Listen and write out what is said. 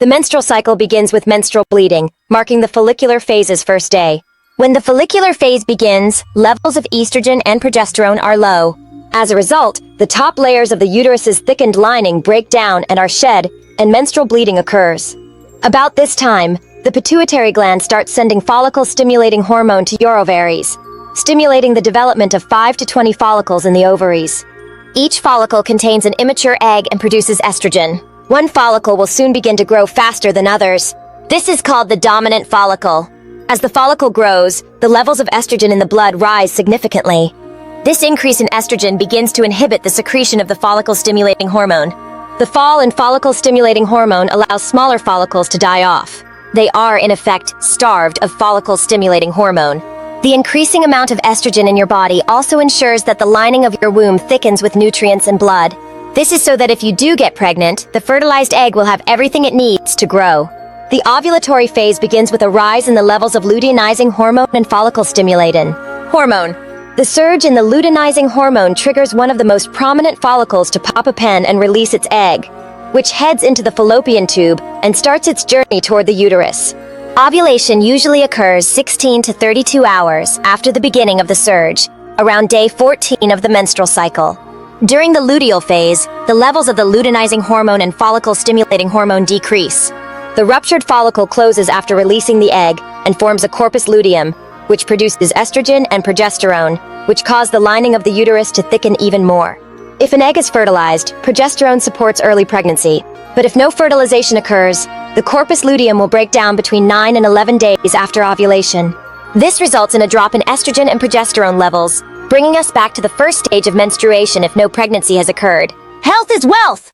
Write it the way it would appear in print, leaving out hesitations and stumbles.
The menstrual cycle begins with menstrual bleeding, marking the follicular phase's first day. When the follicular phase begins, levels of estrogen and progesterone are low. As a result, the top layers of the uterus's thickened lining break down and are shed, and menstrual bleeding occurs. About this time, the pituitary gland starts sending follicle-stimulating hormone to your ovaries, stimulating the development of 5 to 20 follicles in the ovaries. Each follicle contains an immature egg and produces estrogen. One follicle will soon begin to grow faster than others. This is called the dominant follicle. As the follicle grows, the levels of estrogen in the blood rise significantly. This increase in estrogen begins to inhibit the secretion of the follicle-stimulating hormone. The fall in follicle-stimulating hormone allows smaller follicles to die off. They are, in effect, starved of follicle-stimulating hormone. The increasing amount of estrogen in your body also ensures that the lining of your womb thickens with nutrients and blood. This is so that if you do get pregnant, the fertilized egg will have everything it needs to grow. The ovulatory phase begins with a rise in the levels of luteinizing hormone and follicle-stimulating hormone. The surge in the luteinizing hormone triggers one of the most prominent follicles to pop a pen and release its egg, which heads into the fallopian tube and starts its journey toward the uterus. Ovulation usually occurs 16 to 32 hours after the beginning of the surge, around day 14 of the menstrual cycle. During the luteal phase, the levels of the luteinizing hormone and follicle-stimulating hormone decrease. The ruptured follicle closes after releasing the egg and forms a corpus luteum, which produces estrogen and progesterone, which cause the lining of the uterus to thicken even more. If an egg is fertilized, progesterone supports early pregnancy. But if no fertilization occurs, the corpus luteum will break down between 9 and 11 days after ovulation. This results in a drop in estrogen and progesterone levels, bringing us back to the first stage of menstruation if no pregnancy has occurred. Health is wealth!